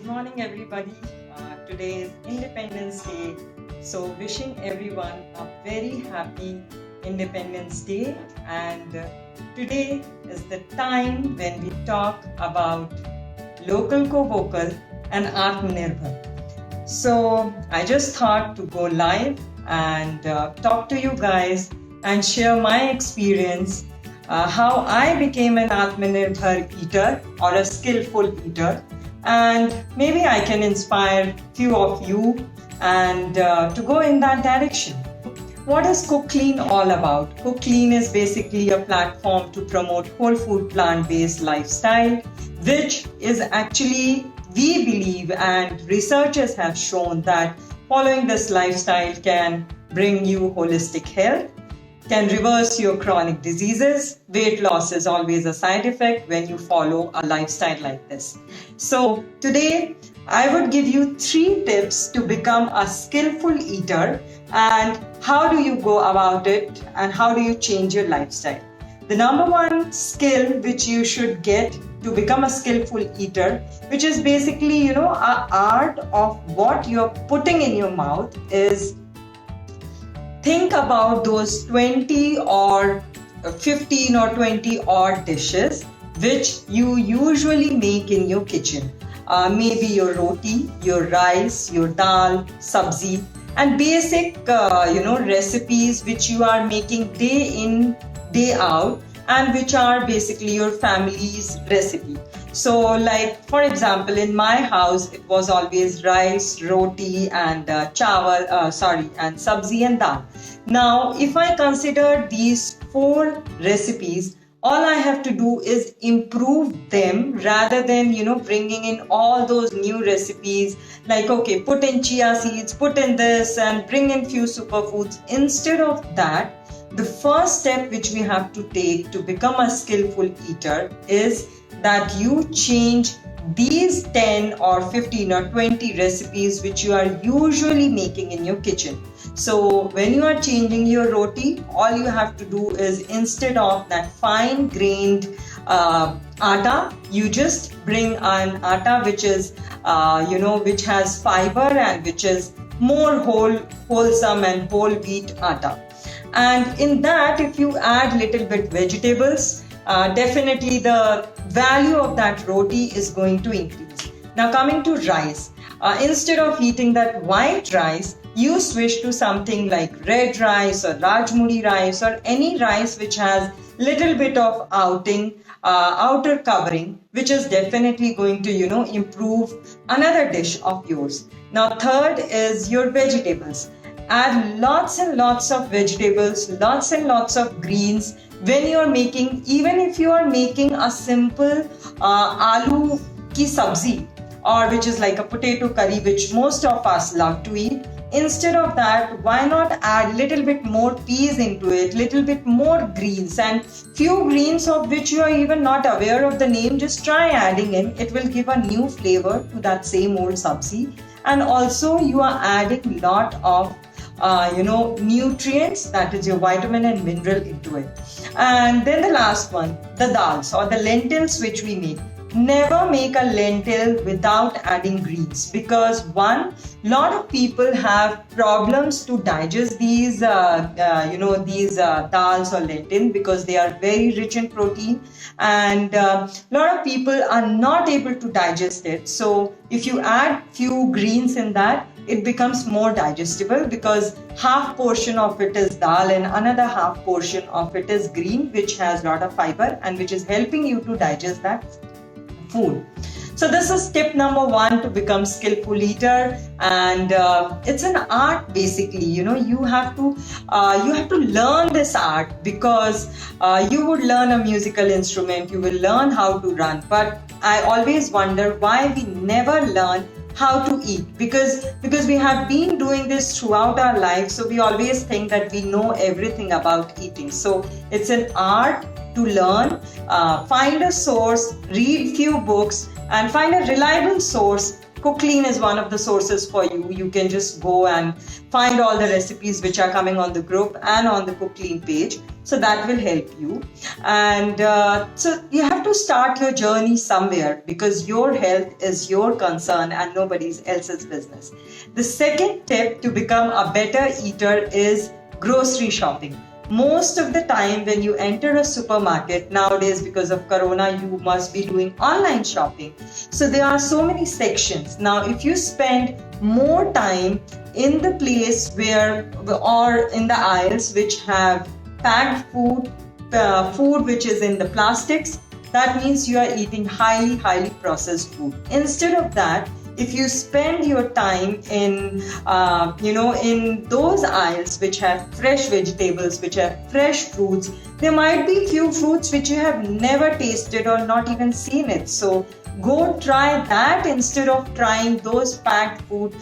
morning, everybody. Today is Independence Day. So, wishing everyone a very happy Independence Day. And today is the time when we talk about local co-vocal and Atmanirbhar. So, I just thought to go live and talk to you guys and share my experience how I became an Atmanirbhar eater or a skillful eater, and maybe I can inspire few of you and to go in that direction. What is Cook Clean all about? Cook Clean is basically a platform to promote whole food plant-based lifestyle, which is actually, we believe, and researchers have shown that following this lifestyle can bring you holistic health, can reverse your chronic diseases. Weight loss is always a side effect when you follow a lifestyle like this. So today I would give you 3 tips to become a skillful eater, and how do you go about it and how do you change your lifestyle. The number 1 skill which you should get to become a skillful eater, which is basically, an art of what you're putting in your mouth, is think about those 20 or 15 or 20 odd dishes which you usually make in your kitchen. Maybe your roti, your rice, your dal, sabzi, and basic recipes which you are making day in, day out, and which are basically your family's recipe. So, like for example, in my house it was always rice, roti, and and sabzi and dal. Now, if I consider these 4 recipes, all I have to do is improve them rather than bringing in all those new recipes like, okay, put in chia seeds, put in this, and bring in few superfoods. Instead of that, the first step which we have to take to become a skillful eater is that you change these 10 or 15 or 20 recipes which you are usually making in your kitchen. So when you are changing your roti, all you have to do is, instead of that fine grained atta, you just bring an atta which is which has fiber and which is more wholesome and whole wheat atta. And in that, if you add little bit vegetables, definitely the value of that roti is going to increase. Now coming to rice, instead of eating that white rice, you switch to something like red rice or rajmuri rice or any rice which has little bit of outer covering, which is definitely going to improve another dish of yours. Now third is your vegetables. Add lots and lots of vegetables, lots and lots of greens when you are making, even if you are making a simple aloo ki sabzi, or which is like a potato curry, which most of us love to eat. Instead of that, why not add little bit more peas into it, little bit more greens, and few greens of which you are even not aware of the name, just try adding in. It will give a new flavor to that same old sabzi. And also you are adding lot of nutrients, that is your vitamin and mineral into it. And then the last one, the dals or the lentils which we make. Never make a lentil without adding greens, because lot of people have problems to digest these dals or lentils because they are very rich in protein, and lot of people are not able to digest it. So if you add few greens in that, it becomes more digestible, because half portion of it is dal and another half portion of it is green, which has lot of fiber and which is helping you to digest that food. So this is tip number 1 to become skillful eater, and it's an art basically. You have to learn this art, because you would learn a musical instrument, you will learn how to run, but I always wonder why we never learn how to eat, because we have been doing this throughout our life, so we always think that we know everything about eating. So it's an art to learn. Find a source, read few books, and find a reliable source Cooklean is one of the sources for you. You can just go and find all the recipes which are coming on the group and on the Cooklean page. So that will help you. And so you have to start your journey somewhere, because your health is your concern and nobody else's business. The second tip to become a better eater is grocery shopping. Most of the time when you enter a supermarket nowadays, because of Corona, you must be doing online shopping. So there are so many sections. Now, if you spend more time in the place where, or in the aisles which have packed food, food which is in the plastics, that means you are eating highly processed food. Instead of that, if you spend your time in in those aisles which have fresh vegetables, which have fresh fruits, there might be few fruits which you have never tasted or not even seen it. So go try that instead of trying those packed food.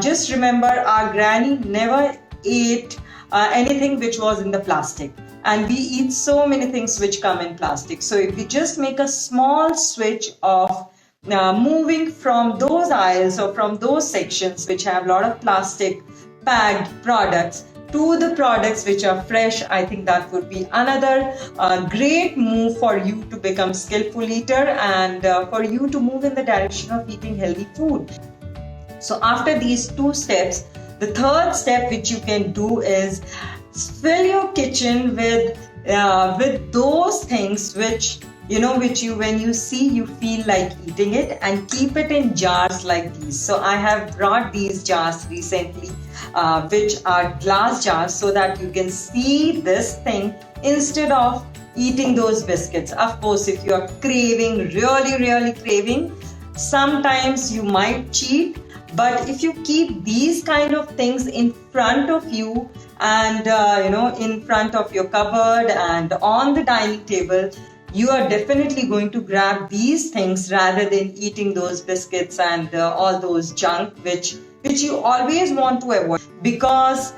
Just remember, our granny never ate anything which was in the plastic, and we eat so many things which come in plastic. So if you just make a small switch of moving from those aisles or from those sections which have a lot of plastic packed products to the products which are fresh, I think that would be another great move for you to become skillful eater, and for you to move in the direction of eating healthy food. So after these two steps, the third step which you can do is fill your kitchen with those things which when you see, you feel like eating it, and keep it in jars like these. So I have brought these jars recently, which are glass jars, so that you can see this thing instead of eating those biscuits. Of course, if you are craving, really craving, sometimes you might cheat. But if you keep these kind of things in front of you, and in front of your cupboard and on the dining table, you are definitely going to grab these things rather than eating those biscuits and all those junk which you always want to avoid, because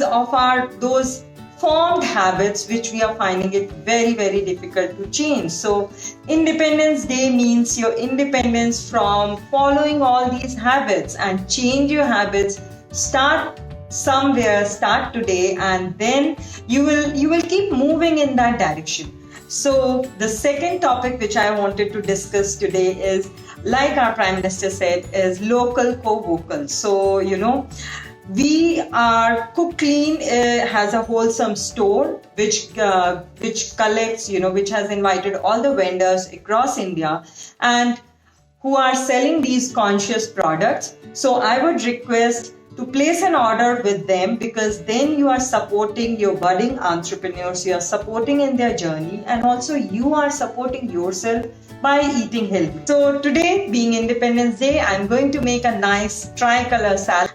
of those formed habits which we are finding it very difficult to change. So Independence Day means your independence from following all these habits, and change your habits. Start somewhere, start today, and then you will keep moving in that direction. So the second topic which I wanted to discuss today is, like our Prime Minister said, is local co-vocal. So Cooklean has a wholesome store which collects, which has invited all the vendors across India and who are selling these conscious products. So I would request to place an order with them, because then you are supporting your budding entrepreneurs, you are supporting in their journey, and also you are supporting yourself by eating healthy. So today, being Independence Day, I'm going to make a nice tricolor salad,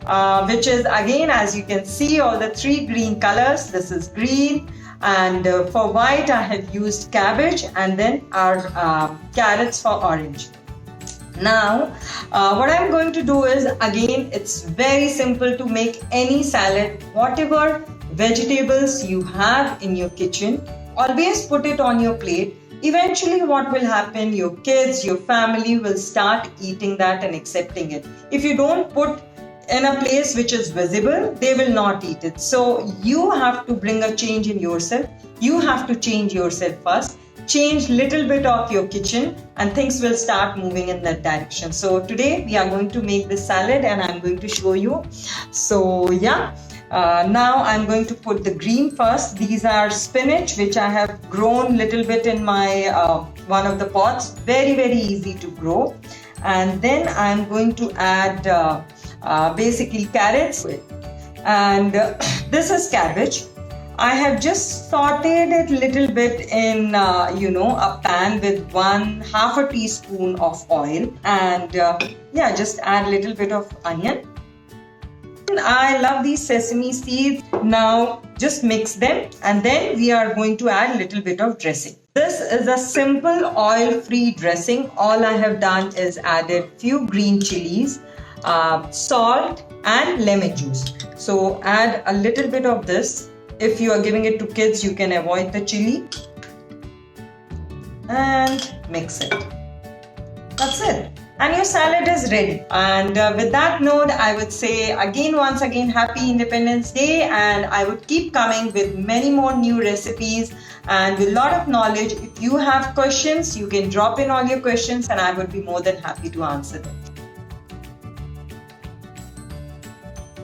which is, again, as you can see, all the three green colors. This is green, and for white I have used cabbage, and then our carrots for orange. Now, what I'm going to do is, again, it's very simple to make any salad. Whatever vegetables you have in your kitchen, always put it on your plate. Eventually, what will happen, your kids, your family will start eating that and accepting it. If you don't put in a place which is visible, they will not eat it. So you have to bring a change in yourself. You have to change yourself first. Change little bit of your kitchen, and things will start moving in that direction. So today we are going to make this salad, and I'm going to show you. So now I'm going to put the green first. These are spinach which I have grown little bit in my one of the pots. Very easy to grow. And then I'm going to add basically carrots, and this is cabbage. I have just sauteed it little bit in a pan with half a teaspoon of oil, and just add little bit of onion. I love these sesame seeds. Now just mix them, and then we are going to add little bit of dressing. This is a simple oil-free dressing. All I have done is added few green chilies, salt and lemon juice. So add a little bit of this. If you are giving it to kids, you can avoid the chili, and mix it. That's it. and your salad is ready. And with that note, I would say once again, happy Independence Day. And I would keep coming with many more new recipes and with a lot of knowledge. If you have questions, you can drop in all your questions and I would be more than happy to answer them.